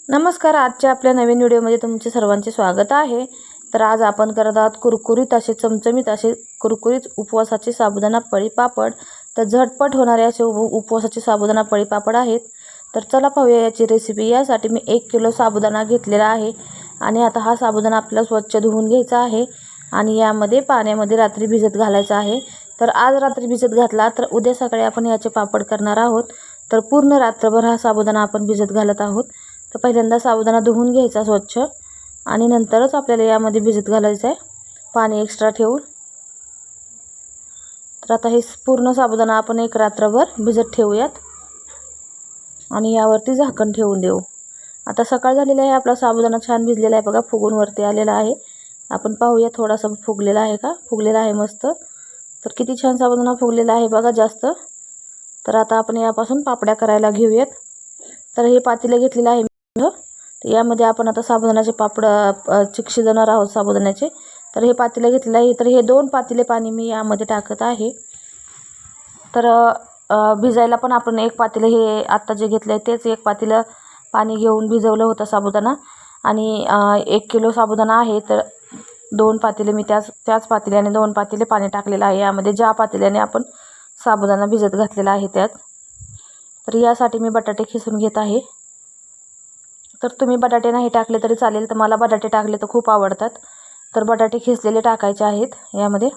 नमस्कार. आजच्या आपल्या नवीन व्हिडिओमध्ये तुमचे सर्वांचे स्वागत आहे. तर आज आपण करत आहोत कुरकुरीत असे चमचमीत असे कुरकुरीत उपवासाचे साबुदाणा पळी पापड. तर झटपट होणारे असे उपवासाचे साबुदाणा पळी पापड आहेत. तर चला पाहूया याची रेसिपी. यासाठी मी 1 किलो साबुदाणा घेतलेला आहे आणि आता हा साबुदाणा आपल्याला स्वच्छ धुवून घ्यायचा आहे आणि यामध्ये पाण्यामध्ये रात्री भिजत घालायचा आहे. तर आज रात्री भिजत घातला तर उद्या सकाळी आपण याचे पापड करणार आहोत. तर पूर्ण रात्रभर हा साबुदाणा आपण भिजत घालत आहोत. तर पहिल्यांदा साबुदाणा धुवून घ्यायचा स्वच्छ आणि नंतरच आपल्याला यामध्ये भिजत घालायचं आहे पाणी एक्स्ट्रा ठेवून. तर आता हे पूर्ण साबुदाणा आपण एक रात्रभर भिजत ठेवूयात आणि यावरती झाकण ठेवून देऊ. आता सकाळ झालेली आहे. आपला साबुदाणा छान भिजलेला आहे बघा, फुगून वरती आलेला आहे. आपण पाहूया थोडासा फुगलेला आहे का. फुगलेला आहे मस्त. तर किती छान साबुदाणा फुगलेला आहे बघा जास्त. तर आता आपण यापासून पापड्या करायला घेऊयात. तर हे पातेलं घेतलेलं आहे. तर यामध्ये आपण आता साबुदाण्याचे पापड शिजवणार आहोत साबुदाण्याचे. तर हे पातेलं घेतलेलं आहे. तर हे 2 पातेले पाणी मी यामध्ये टाकत आहे. तर भिजायला पण आपण 1 पातेलं हे आत्ता जे घेतलं आहे तेच 1 पातेलं पाणी घेऊन भिजवलं होतं साबुदाणा. आणि 1 किलो साबुदाणा आहे तर 2 पातेले मी त्याच पातेल्याने 2 पातेले पाणी टाकलेलं आहे यामध्ये, ज्या पातेल्याने आपण साबुदाणा भिजत घातलेला आहे त्यात. तर यासाठी मी बटाटे खिसून घेत आहे. तर तुम्ही बटाटे नाही टाकले तरी चालेल. तर मला बटाटे टाकले तर खूप आवडतात. तर बटाटे खिसलेले टाकायचे आहेत यामध्ये.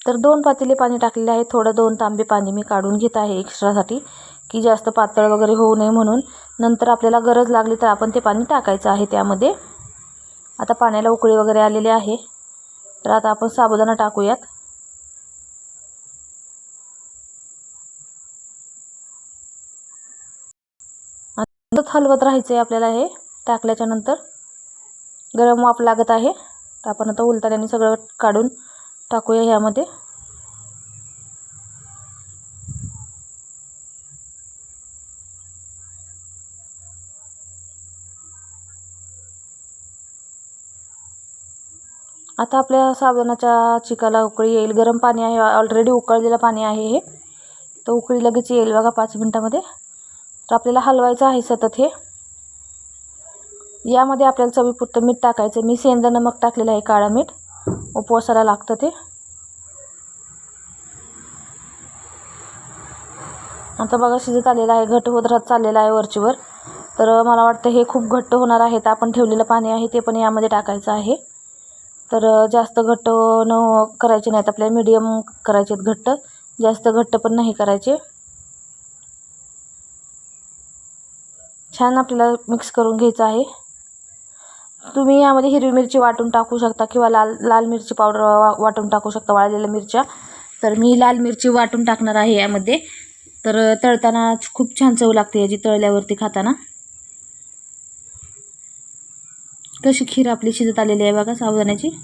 तर 2 पातेले पाणी टाकलेले आहे. थोडं 2 तांबे पाणी मी काढून घेत आहे एक्स्ट्रासाठी, की जास्त पातळ वगैरे होऊ नये म्हणून. नंतर आपल्याला गरज लागली तर आपण ते पाणी टाकायचं आहे त्यामध्ये. आता पाण्याला उकळी वगैरे आलेली आहे. तर आता आपण साबुदाणा टाकूयात. हलवत राहायचं आहे आपल्याला. हे टाकल्याच्या नंतर गरम वाफ लागत आहे. तर आपण आता उलटण्याने सगळं काढून टाकूया ह्यामध्ये. आता आपल्या साबुदाण्याच्या चिकाला उकळी येईल. गरम पाणी आहे, ऑलरेडी उकळलेलं पाणी आहे हे. तर उकळी लगेच येईल बघा 5 मिनिटामध्ये. तर आपल्याला हलवायचं आहे सतत हे. यामध्ये आपल्याला चवीपुरतं मीठ टाकायचं. मी सेंधा नमक टाकलेलं आहे, काळं मीठ. उपवासाला लागतं ते. आता बघा शिजत आलेलं आहे, घट्ट होत राहत चाललेलं आहे वरचीवर. तर मला वाटतं हे खूप घट्ट होणार आहे. तर आपण ठेवलेलं पाणी आहे ते पण यामध्ये टाकायचं आहे. तर जास्त घट्ट न करायचे नाहीत आपल्याला, मीडियम करायचे आहेत घट्ट. जास्त घट्ट पण नाही करायचे. छान आपल्याला मिक्स करून घ्यायचं आहे. तुम्ही यामध्ये हिरवी मिरची वाटून टाकू शकता किंवा लाल मिरची पावडर वाटून टाकू शकता, वाळलेल्या मिरच्या. तर मी लाल मिरची वाटून टाकणार आहे यामध्ये. तर तळताना खूप छान चव लागते याची, तळल्यावरती खाताना. कशी खीर आपली शिजत आलेली आहे बघा साबुदाण्याची.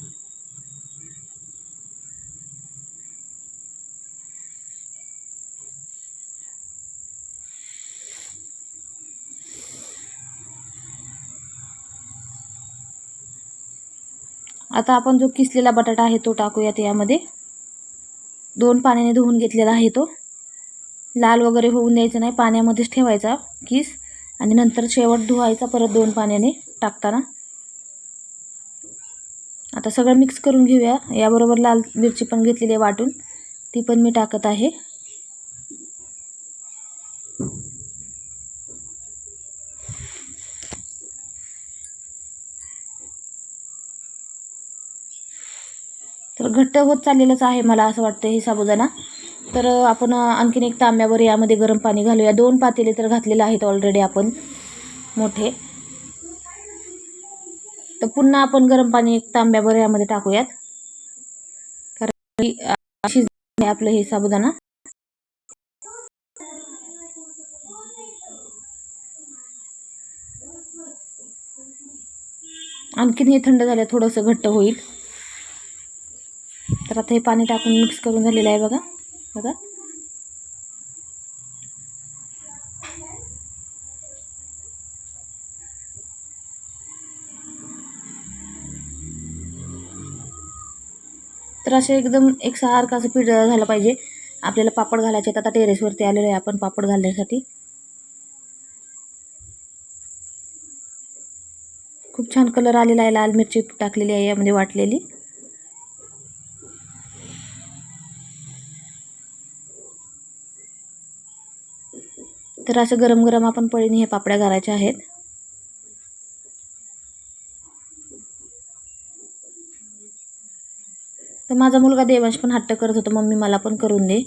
आता आपण जो किसलेला बटाटा आहे तो टाकूयात यामध्ये. 2 पाण्याने धुवून घेतलेला आहे तो. लाल वगैरे होऊन द्यायचं नाही, पाण्यामध्येच ठेवायचा किस. आणि नंतर शेवट धुवायचा परत 2 पाण्याने टाकताना. आता सगळं मिक्स करून घेऊया. याबरोबर लाल मिरची पण घेतलेली आहे वाटून, ती पण मी टाकत आहे. तर घट्ट होत चाललेलंच आहे मला असं वाटतं हे साबुदाणा. तर आपण आणखीन एक तांब्यावर यामध्ये गरम पाणी घालूया. 2 पातेले तर घातलेले आहेत ऑलरेडी आपण मोठे. तर पुन्हा आपण गरम पाणी 1 तांब्यावर यामध्ये टाकूयात, कारण शिजले आपलं हे साबुदाणा. आणखीन हे थंड झालं थोडंसं घट्ट होईल. तर आता हे पाणी टाकून मिक्स करून झालेलं आहे बघा बघा. तर असे एकदम एकसारखं असं पीठ झालं पाहिजे. आपल्याला पापड घालायचे आहेत. आता टेरेसवरती आलेलो आहे आपण पापड घालण्यासाठी. खूप छान कलर आलेला आहे. लाल मिरची टाकलेली आहे यामध्ये वाटलेली. तर असं गरम गरम आपण पळीने हे पापड्या घालायच्या आहेत. तर माझा मुलगा देवांश पण हट्ट करत होता, मम्मी मला पण करून दे.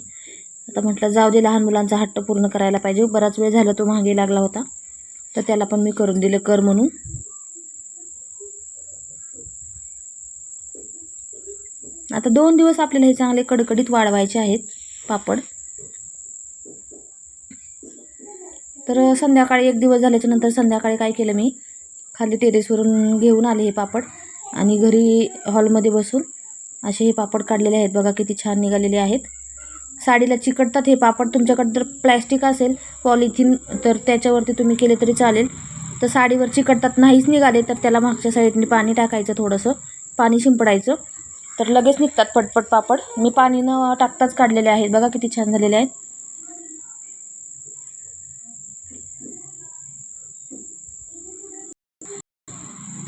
आता म्हटलं जाऊ दे, लहान मुलांचा हट्ट पूर्ण करायला पाहिजे. बराच वेळ झाला तो मागे लागला होता, तर त्याला पण मी करून दिले, कर म्हणून. आता 2 दिवस आपल्याला हे चांगले कडकडीत वाळवायचे आहेत पापड. तर संध्याकाळी 1 दिवस झाल्याच्या नंतर संध्याकाळी काय केलं, मी खाली टेरेसवरून घेऊन आले हे पापड आणि घरी हॉलमध्ये बसून असे हे पापड काढलेले आहेत. बघा किती छान निघालेले आहेत. साडीला चिकटतात हे पापड. तुमच्याकडे जर प्लॅस्टिक असेल, पॉलिथिन, तर त्याच्यावरती तुम्ही केले तरी चालेल. तर साडीवर चिकटतात, नाहीच निघाले तर त्याला मागच्या साईडने पाणी टाकायचं, थोडंसं पाणी शिंपडायचं, तर लगेच निघतात पटपट पापड. मी पाणी न टाकताच काढलेले आहेत. बघा किती छान झालेले आहेत.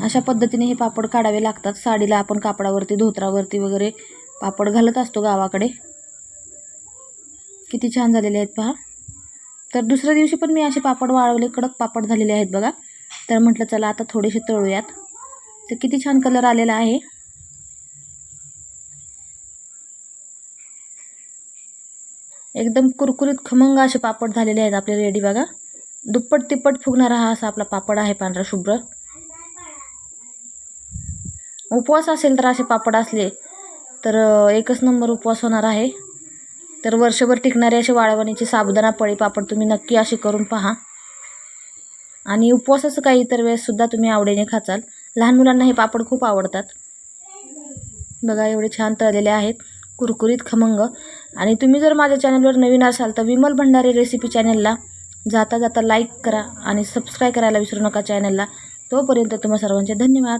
अशा पद्धतीने हे पापड काढावे लागतात. साडीला आपण कापडावरती, धोत्रावरती वगैरे पापड घालत असतो गावाकडे. किती छान झालेले आहेत पहा. तर दुसऱ्या दिवशी पण मी असे पापड वाळवले, कडक पापड झालेले आहेत बघा. तर म्हटलं चला आता थोडेसे तळूयात. तर किती छान कलर आलेला आहे. एकदम कुरकुरीत खमंग असे पापड झालेले आहेत आपले रेडी बघा. दुप्पट तिप्पट फुगणारा हा असा आपला पापड आहे, पांढरा शुभ्र. उपवास असेल तर असे पापड असले तर एकच नंबर उपवास होणार आहे. तर वर्षभर टिकणारे असे वाळवणीचे साबुदाणा पळी पापड तुम्ही नक्की असे करून पहा. आणि उपवासाचं काही इतर वेळेससुद्धा तुम्ही आवडीने खाचाल. लहान मुलांना हे पापड खूप आवडतात. बघा एवढे छान तळलेले आहेत, कुरकुरीत खमंग. आणि तुम्ही जर माझ्या चॅनलवर नवीन असाल तर विमल भंडारे रेसिपी चॅनलला जाता जाता लाईक करा आणि सबस्क्राईब करायला विसरू नका चॅनलला. तोपर्यंत तुम्हा सर्वांचे धन्यवाद.